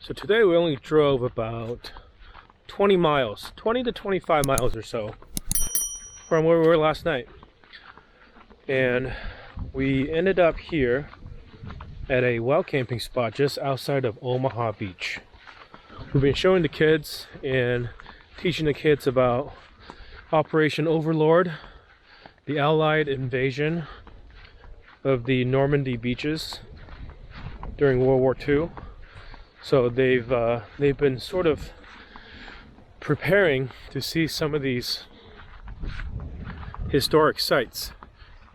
So today we only drove about 20 miles, 20 to 25 miles or so from where we were last night. And we ended up here at a wild camping spot just outside of Omaha Beach. We've been showing the kids and teaching the kids about Operation Overlord, the Allied invasion of the Normandy beaches during World War II. So they've been sort of preparing to see some of these historic sites,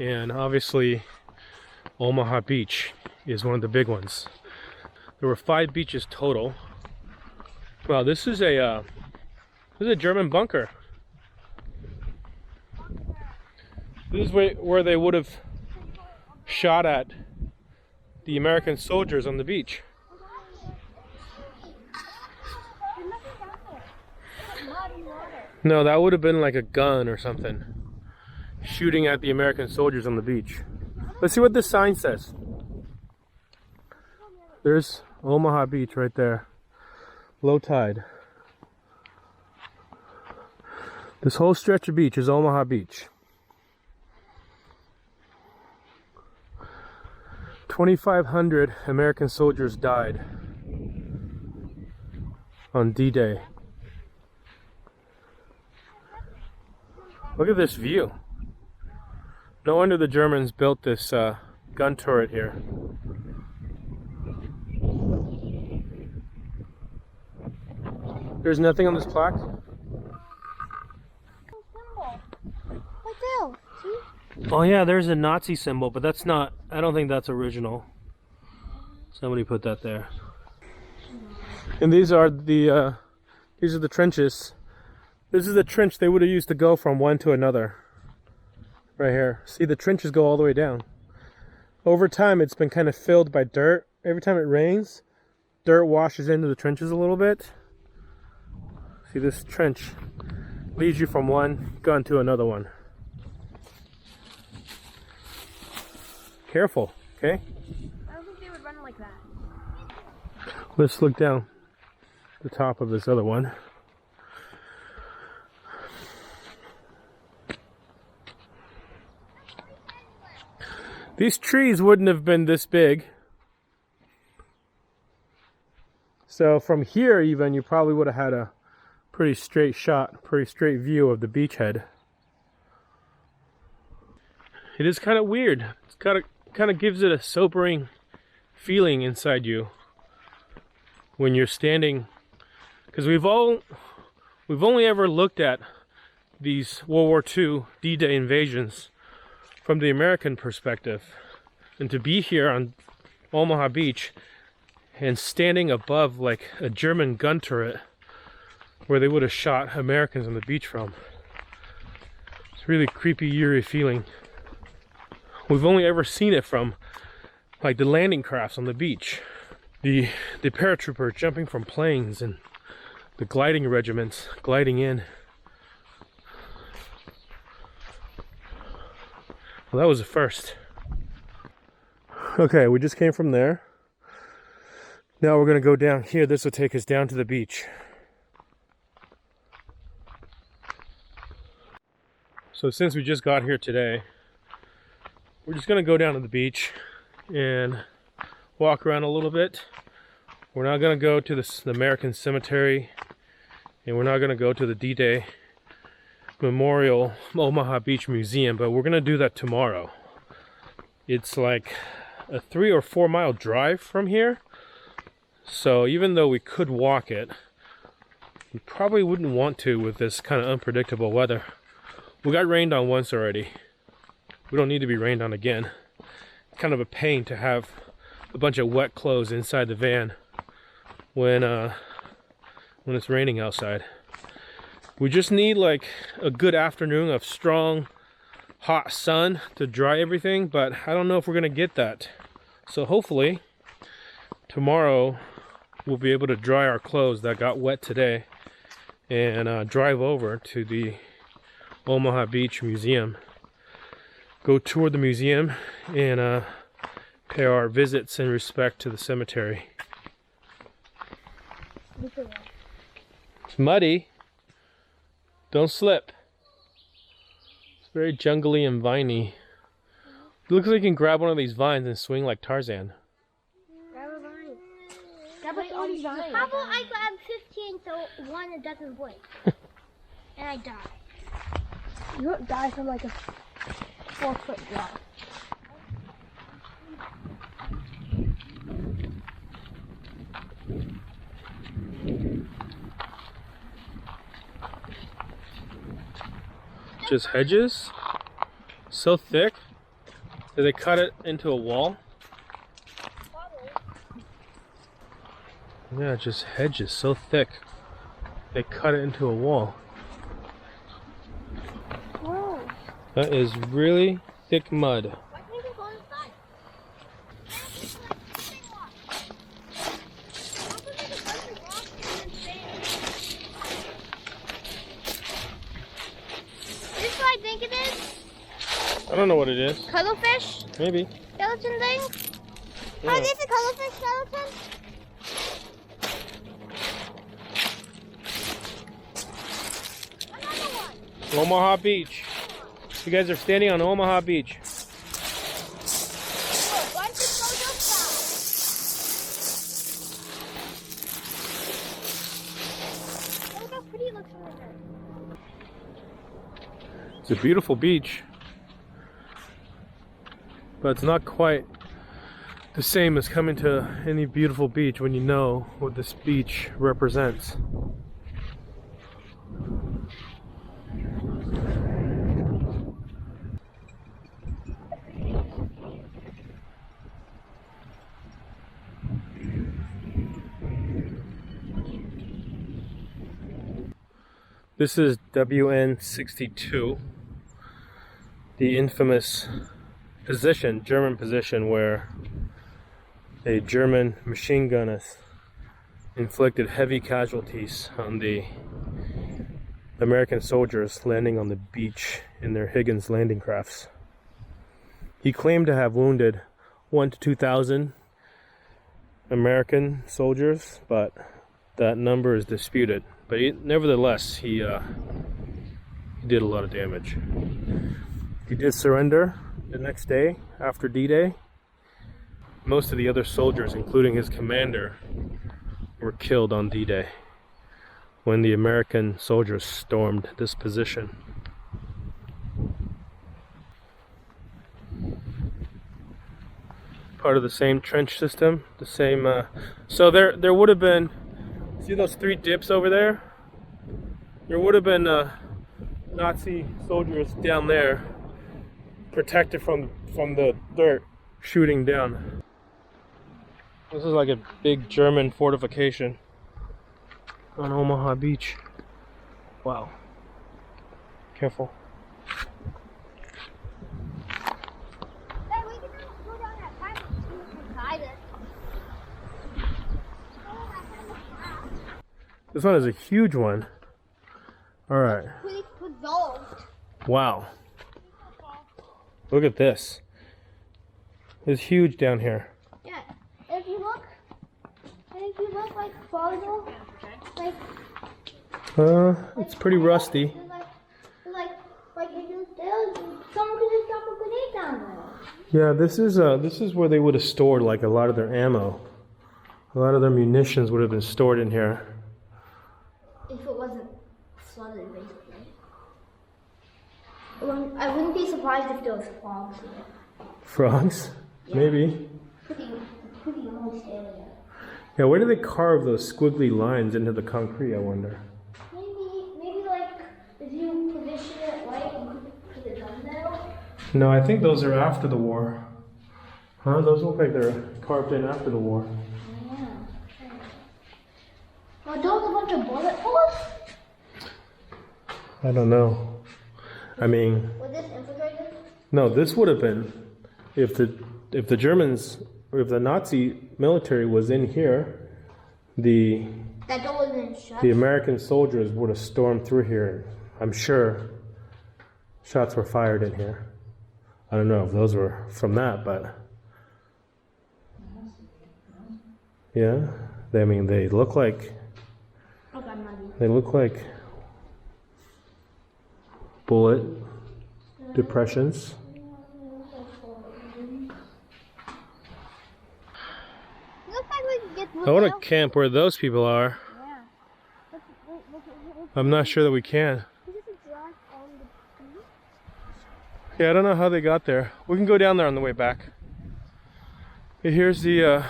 and obviously Omaha Beach is one of the big ones. There were 5 beaches total. Wow, this is a German bunker. This is where they would have shot at the American soldiers on the beach. No, that would have been like a gun or something, shooting at the American soldiers on the beach. Let's see what this sign says. There's Omaha Beach right there. Low tide. This whole stretch of beach is Omaha Beach. 2,500 American soldiers died on D-Day. Look at this view. No wonder the Germans built this gun turret here. There's nothing on this plaque? Oh yeah, there's a Nazi symbol, but that's not, I don't think that's original. Somebody put that there. And these are the trenches. This is the trench they would have used to go from one to another. Right here. See, the trenches go all the way down. Over time, it's been kind of filled by dirt. Every time it rains, dirt washes into the trenches a little bit. See, this trench leads you from one gun to another one. Careful, okay? I don't think they would run like that. Let's look down the top of this other one. These trees wouldn't have been this big. So from here even, you probably would have had a pretty straight shot, pretty straight view of the beachhead. It is kind of weird. It's kind of gives it a sobering feeling inside you when you're standing, because we've only ever looked at these World War II D-Day invasions from the American perspective, and to be here on Omaha Beach and standing above like a German gun turret where they would have shot Americans on the beach from, it's really creepy, eerie feeling. We've only ever seen it from like the landing crafts on the beach, the paratroopers jumping from planes, and the gliding regiments gliding in. Well, that was the first. Okay, we just came from there. Now we're going to go down here. This will take us down to the beach. So since we just got here today, we're just going to go down to the beach and walk around a little bit. We're not going to go to the American cemetery, and we're not going to go to the D-Day Memorial Omaha Beach Museum, but we're gonna do that tomorrow. It's like a 3 or 4 mile drive from here, so even though we could walk it, we probably wouldn't want to with this kind of unpredictable weather. We got rained on once already. We don't need to be rained on again. It's kind of a pain to have a bunch of wet clothes inside the van when it's raining outside. We just need like a good afternoon of strong, hot sun to dry everything, but I don't know if we're gonna get that. So hopefully tomorrow we'll be able to dry our clothes that got wet today and drive over to the Omaha Beach Museum. Go tour the museum and pay our visits in respect to the cemetery. It's muddy. Don't slip. It's very jungly and viney. It looks like you can grab one of these vines and swing like Tarzan. Grab a vine. Grab a 40 vine. How about I grab 15 so one doesn't break? And I die. You won't die from like a 4-foot drop. Just hedges, so thick that they cut it into a wall. Yeah, just hedges so thick they cut it into a wall. Whoa. That is really thick mud. Why can't we go inside? This is what I think it is. I don't know what it is. Cuttlefish? Maybe. Skeleton thing? Yeah. Oh, this is a cuttlefish skeleton? Another one. Omaha Beach. You guys are standing on Omaha Beach. Oh, why does it go so fast? Look how pretty it looks from there. It's a beautiful beach, but it's not quite the same as coming to any beautiful beach when you know what this beach represents. This is WN62, the infamous position, German position, where a German machine gunner inflicted heavy casualties on the American soldiers landing on the beach in their Higgins landing crafts. He claimed to have wounded 1,000 to 2,000 American soldiers, but that number is disputed. But nevertheless, he did a lot of damage. He did surrender the next day after D-Day. Most of the other soldiers, including his commander, were killed on D-Day when the American soldiers stormed this position. Part of the same trench system, the same. So there would have been. See those 3 dips over there? There would have been Nazi soldiers down there, protected from the dirt shooting down. This is like a big German fortification on Omaha Beach. Wow. Careful. Hey, we can go down that pipe and see what's inside it. This one is a huge one. Alright. Pretty dissolved. Wow. Look at this. It's huge down here. Yeah. If you look like farther, like It's pretty rusty. like if you there, someone could just drop a grenade down there. Yeah, this is where they would have stored like a lot of their ammo. A lot of their munitions would have been stored in here. If it wasn't flooded, basically. I wouldn't be surprised if there was frogs here. Frogs? Yeah. Maybe. Pretty moist area. Yeah, where do they carve those squiggly lines into the concrete, I wonder? Maybe like if you position it right, you could put a gun there. No, I think those are after the war. Huh? Those look like they're carved in after the war. Yeah. Are those a bunch of bullet holes? I don't know. I mean, Was this infiltrated? no, this would have been if the Germans or if the Nazi military was in here, That door wasn't shut. the American soldiers would have stormed through here. I'm sure shots were fired in here. I don't know if those were from that, but yeah, they look like They look like bullet depressions. Looks like we can get I want to camp where those people are. Yeah. I'm not sure that we can. Yeah, I don't know how they got there. We can go down there on the way back. Okay, here's the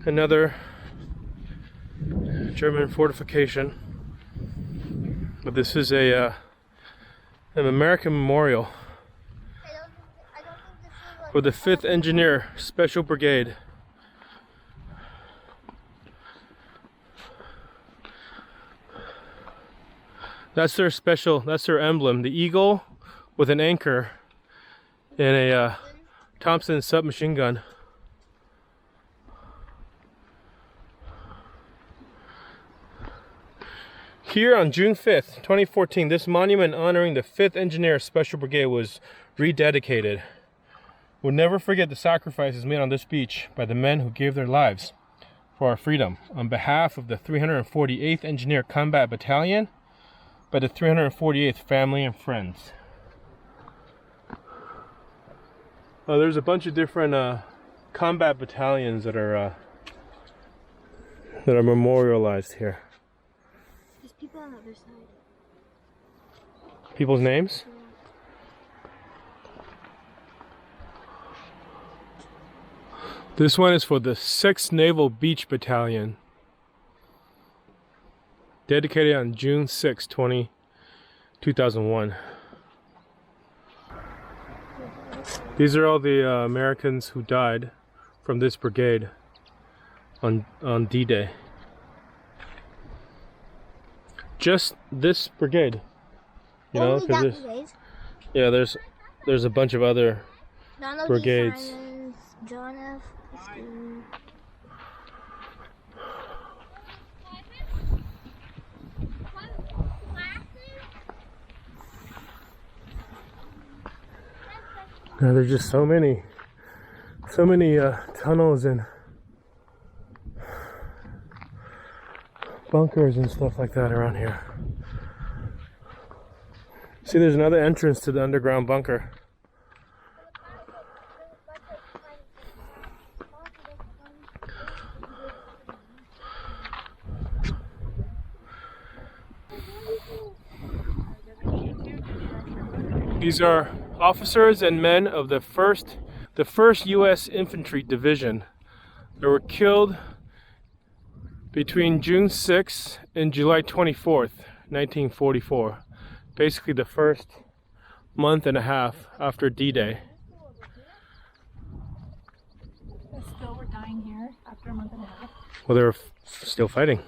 another German fortification. But this is an American memorial I don't think this is like for the 5th Engineer Special Brigade. That's their emblem, the eagle with an anchor and a Thompson submachine gun. Here on June 5th, 2014, this monument honoring the 5th Engineer Special Brigade was rededicated. We'll never forget the sacrifices made on this beach by the men who gave their lives for our freedom. On behalf of the 348th Engineer Combat Battalion, by the 348th family and friends. There's a bunch of different combat battalions that are memorialized here. There's people on the other side. People's names? This one is for the 6th Naval Beach Battalion. Dedicated on June 6, 2001. These are all the Americans who died from this brigade on D-Day. Just this brigade, you know, because there's a bunch of other brigades. Simons, John F. Now there's just so many tunnels and bunkers and stuff like that around here. See, there's another entrance to the underground bunker. These are officers and men of the first U.S. Infantry Division that were killed between June 6th and July 24th, 1944. Basically the first month and a half after D-Day. They still were dying here after a month and a half. Well, they were still fighting.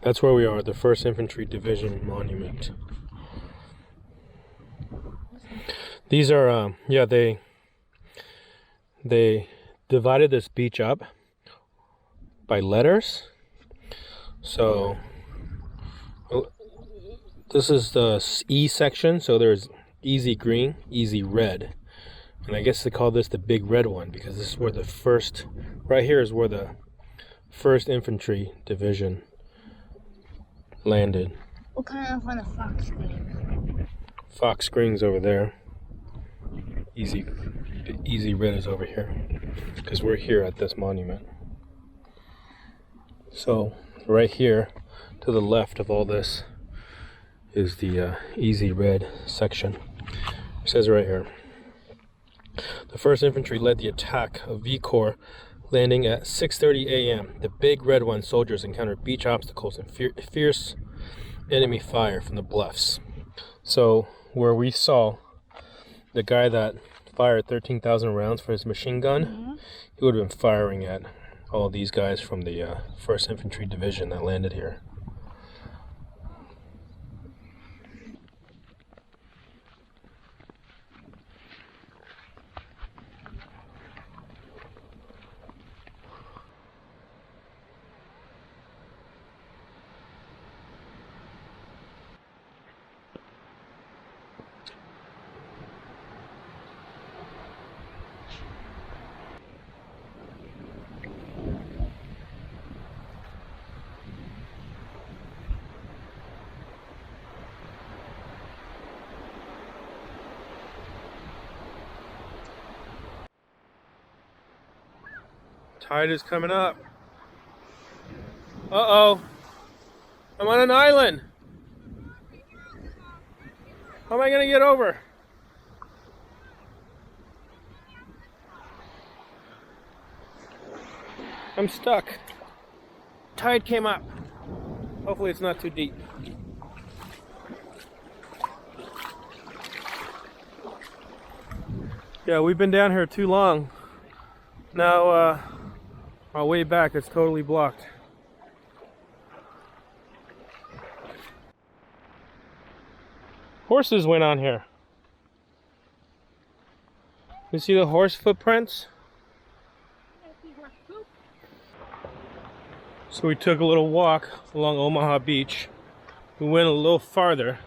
That's where we are, the 1st Infantry Division Monument. These are, they divided this beach up by letters. So, this is the E section, so there's easy green, easy red. And I guess they call this the big red one because this is where the first, right here is where the 1st Infantry Division landed. What kind of on a fox screen? Fox screen's over there. Easy red is over here because we're here at this monument. So right here to the left of all this is the easy red section. It says right here, the 1st Infantry led the attack of V Corps landing at 6:30 a.m. The big red one soldiers encountered beach obstacles and fierce enemy fire from the bluffs. So where we saw the guy that fired 13,000 rounds for his machine gun, he would have been firing at all these guys from the 1st Infantry Division that landed here. Tide is coming up. Uh-oh. I'm on an island. How am I gonna get over? I'm stuck. Tide came up. Hopefully it's not too deep. Yeah, we've been down here too long. Now, our way back is totally blocked. Horses went on here. You see the horse footprints? So we took a little walk along Omaha Beach. We went a little farther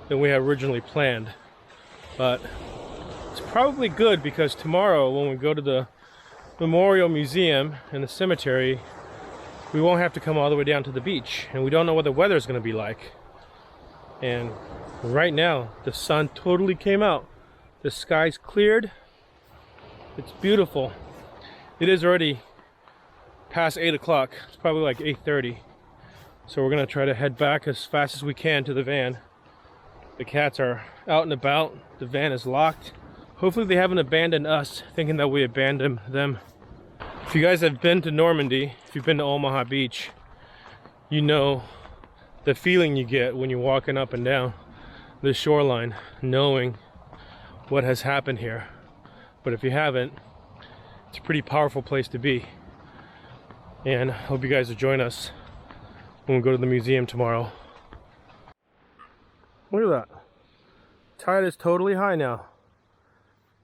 than we had originally planned. But it's probably good because tomorrow when we go to the Memorial Museum and the cemetery, we won't have to come all the way down to the beach. And we don't know what the weather is going to be like. And right now, the sun totally came out. The sky's cleared. It's beautiful. It is already past 8 o'clock. It's probably like 8:30. So we're gonna try to head back as fast as we can to the van. The cats are out and about. The van is locked. Hopefully they haven't abandoned us, thinking that we abandoned them. If you guys have been to Normandy, if you've been to Omaha Beach, you know the feeling you get when you're walking up and down the shoreline, knowing what has happened here. But if you haven't, it's a pretty powerful place to be. And I hope you guys will join us when we go to the museum tomorrow. Look at that. Tide is totally high now.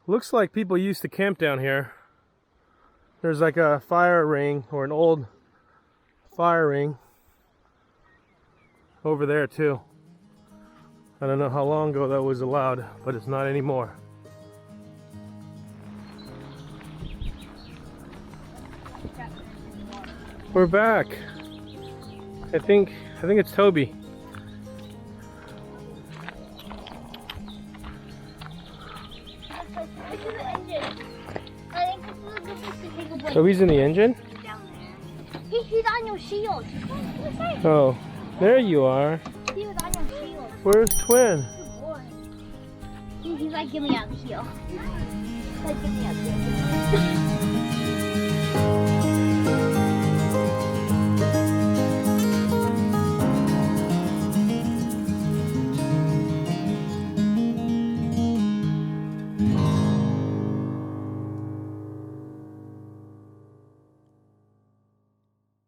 Looks like people used to camp down here. There's like a fire ring, or an old fire ring over there too. I don't know how long ago that was allowed, but it's not anymore. We're back. I think it's Toby. Toby's in the engine? He's on your shield. Oh, there you are. He was on your shield. Where's Twin? Good boy. He's like, give me out the heel. He's like, give me out the heel.